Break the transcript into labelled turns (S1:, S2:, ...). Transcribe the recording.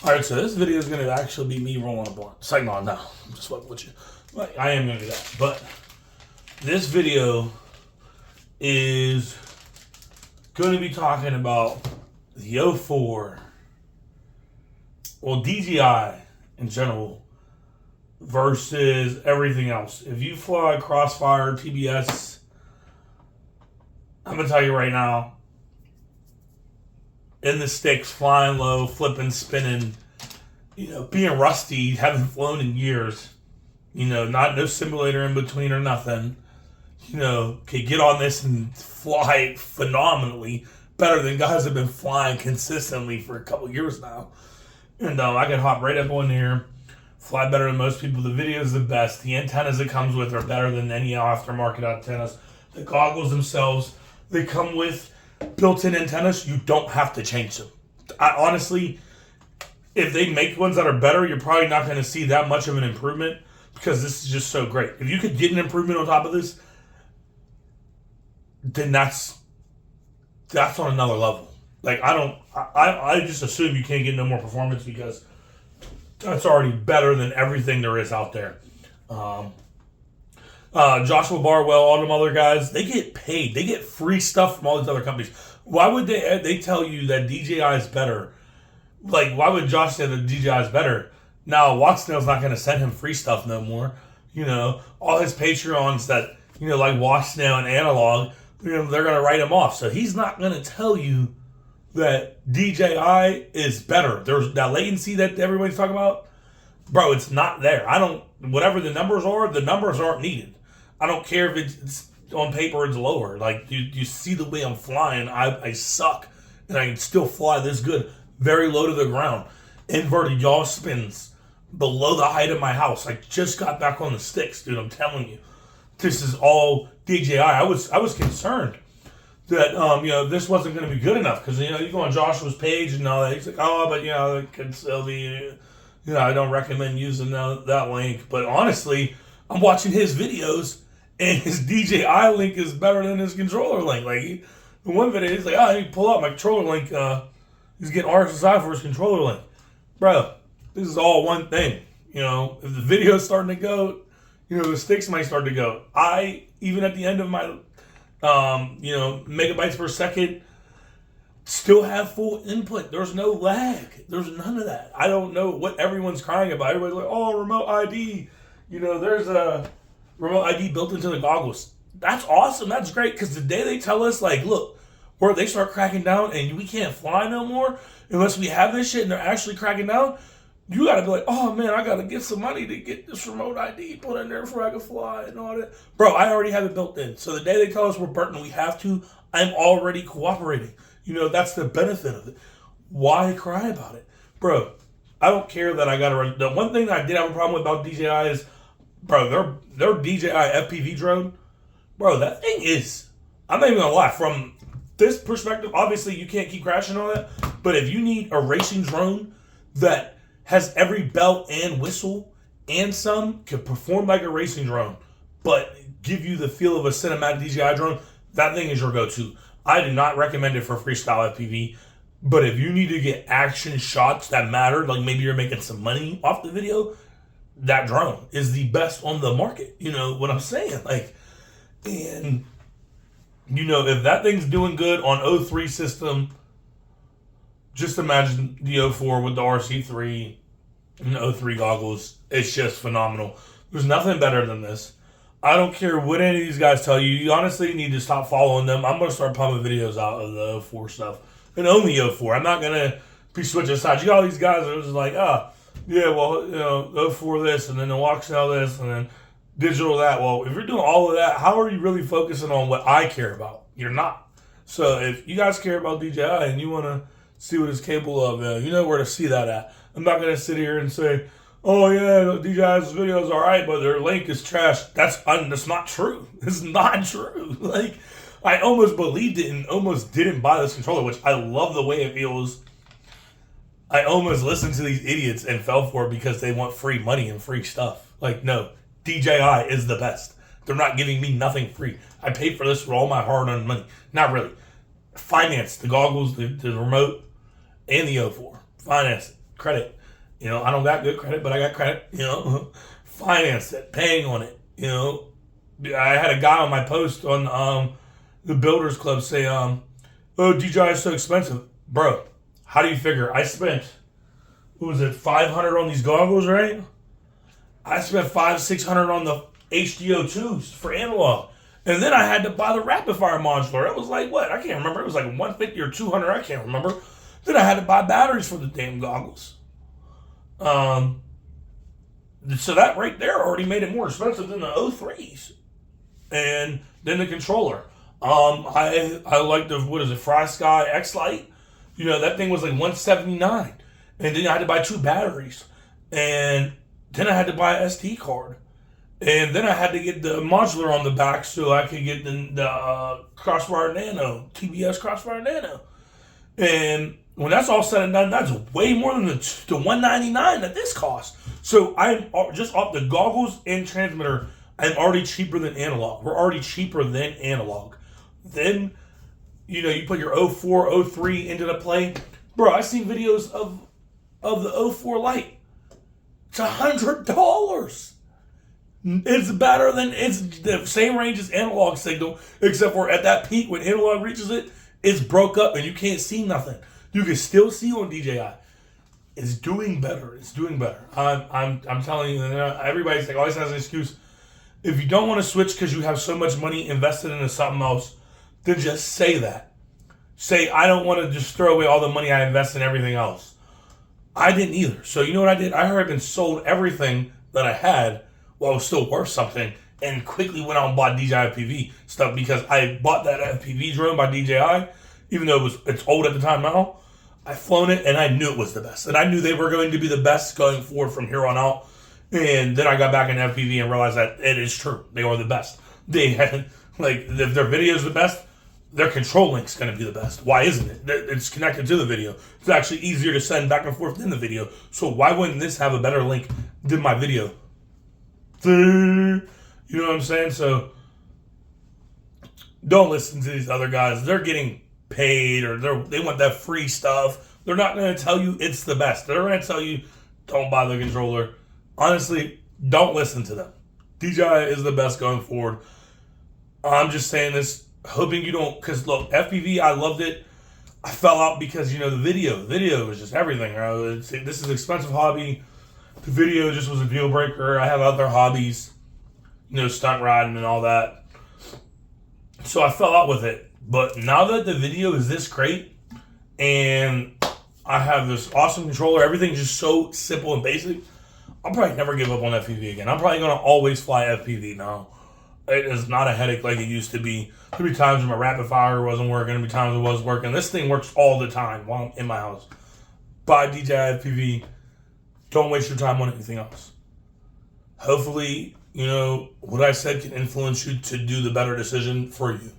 S1: Alright, so this video is going to actually be me rolling a blunt. It's like, no, I'm just fucking with you. Like, I am going to do that. But this video is going to be talking about the 04, well, DJI in general versus everything else. If you fly Crossfire, TBS, I'm going to tell you right now, in the sticks, flying low, flipping, spinning, being rusty, haven't flown in years, no simulator in between or nothing, can get on this and fly phenomenally, better than guys that have been flying consistently for a couple years now. And I can hop right up on here, fly better than most people. The video is the best. The antennas it comes with are better than any aftermarket antennas. The goggles themselves, they come with built-in antennas. You don't have to change them. Honestly, if they make ones that are better, you're probably not going to see that much of an improvement because this is just so great. If you could get an improvement on top of this, then that's on another level. Like, I just assume you can't get no more performance because that's already better than everything there is out there. Joshua Barwell, all them other guys, they get paid. They get free stuff from all these other companies. Why would they tell you that DJI is better? Like, why would Josh say that DJI is better? Now, Wattsnail's not going to send him free stuff no more. All his Patreons that, like Wattsnail and Analog, they're going to write him off. So he's not going to tell you that DJI is better. There's that latency that everybody's talking about. Bro, it's not there. Whatever the numbers aren't needed. I don't care if it's on paper it's lower. Like, you see the way I'm flying. I suck, and I can still fly this good. Very low to the ground. Inverted yaw spins below the height of my house. I just got back on the sticks, dude. I'm telling you. This is all DJI. I was concerned that, this wasn't going to be good enough. Because, you go on Joshua's page and all that. He's like, oh, but, it could still be... I don't recommend using that link. But honestly, I'm watching his videos, and his DJI link is better than his controller link. Like, in one video, he's like, I need to pull out my controller link. He's getting RSSI for his controller link. Bro, this is all one thing. If the video's starting to go, the sticks might start to go. Even at the end of my, megabytes per second, still have full input. There's no lag. There's none of that. I don't know what everyone's crying about. Everybody's like, oh, remote ID. There's a remote ID built into the goggles. That's awesome. That's great. Because the day they tell us, like, look, where they start cracking down and we can't fly no more unless we have this shit and they're actually cracking down, you got to be like, oh, man, I got to get some money to get this remote ID put in there before I can fly and all that. Bro, I already have it built in. So the day they tell us we're burnt and we have to, I'm already cooperating. That's the benefit of it. Why cry about it? Bro, I don't care that I got to run. The one thing that I did have a problem with about DJI is, bro, their DJI FPV drone, bro, that thing is, I'm not even going to lie, from this perspective, obviously you can't keep crashing on that, but if you need a racing drone that has every bell and whistle and some, can perform like a racing drone, but give you the feel of a cinematic DJI drone, that thing is your go-to. I do not recommend it for freestyle FPV, but if you need to get action shots that matter, like maybe you're making some money off the video, that drone is the best on the market. You know what I'm saying? Like, and if that thing's doing good on 03 system, just imagine the 04 with the RC3 and the 03 goggles. It's just phenomenal. There's nothing better than this. I don't care what any of these guys tell you. You honestly need to stop following them. I'm going to start pumping videos out of the 04 stuff. And only 04. I'm not going to be switching sides. You got all these guys that are just like, yeah, well, 04 this, and then the Wattsnail this, and then digital that. Well, if you're doing all of that, how are you really focusing on what I care about? You're not. So if you guys care about DJI and you want to see what it's capable of, you know where to see that at. I'm not going to sit here and say, oh yeah, DJI's videos are alright, but their link is trash. That's not true. It's not true. Like, I almost believed it and almost didn't buy this controller, which I love the way it feels. I almost listened to these idiots and fell for it because they want free money and free stuff. Like, no, DJI is the best. They're not giving me nothing free. I paid for this with all my hard-earned money. Not really. Finance the goggles, the remote, and the 04. Finance it. credit. You know, I don't got good credit, but I got credit. You know, financed it, paying on it. You know, I had a guy on my post on the Builders Club say, "Oh, DJI is so expensive, bro. How do you figure? I spent, what was it, $500 on these goggles, right? I spent $500-600 on the HDO2s for analog, and then I had to buy the rapid fire modular. It was like what? I can't remember. It was like $150 or $200. I can't remember. Then I had to buy batteries for the damn goggles. So that right there already made it more expensive than the O3s, and then the controller. I like the, what is it, FrySky X Lite. You know, that thing was like $179, and then I had to buy 2 batteries, and then I had to buy an SD card, and then I had to get the modular on the back so I could get the Crossfire Nano, TBS Crossfire Nano, and when that's all said and done, that's way more than the $199 that this costs. So I'm just off the goggles and transmitter. I'm already cheaper than analog. We're already cheaper than analog. Then, you know, you put your 04, 03 into the play. Bro, I've seen videos of the 04 Lite. It's $100. It's better than, it's the same range as analog signal, except for at that peak when analog reaches it, it's broke up and you can't see nothing. You can still see on DJI. It's doing better. It's doing better. I'm telling you, everybody's like always has an excuse. If you don't want to switch because you have so much money invested into something else, then just say that. Say, I don't want to just throw away all the money I invest in everything else. I didn't either. So you know what I did? I hurried and sold everything that I had while it was still worth something, and quickly went out and bought DJI FPV stuff because I bought that FPV drone by DJI, even though it's old at the time now. I flown it and I knew it was the best. And I knew they were going to be the best going forward from here on out. And then I got back in FPV and realized that it is true. They are the best. They had, like, if their video is the best, their control link's going to be the best. Why isn't it? It's connected to the video. It's actually easier to send back and forth than the video. So why wouldn't this have a better link than my video? You know what I'm saying? So don't listen to these other guys. They're getting paid, or they want that free stuff. They're not going to tell you it's the best. They're going to tell you don't buy the controller. Honestly, don't listen to them. DJI is the best going forward. I'm just saying this, hoping you don't, because look, FPV, I loved it. I fell out because, you know, the video is just everything. This is an expensive hobby. The video just was a deal breaker. I have other hobbies, you know, stunt riding and all that. So I fell out with it. But now that the video is this great, and I have this awesome controller, everything's just so simple and basic, I'll probably never give up on FPV again. I'm probably going to always fly FPV now. It is not a headache like it used to be. There'll be times when my rapid fire wasn't working. There'll be times it was working. This thing works all the time while I'm in my house. Buy DJI FPV. Don't waste your time on anything else. Hopefully, you know, what I said can influence you to do the better decision for you.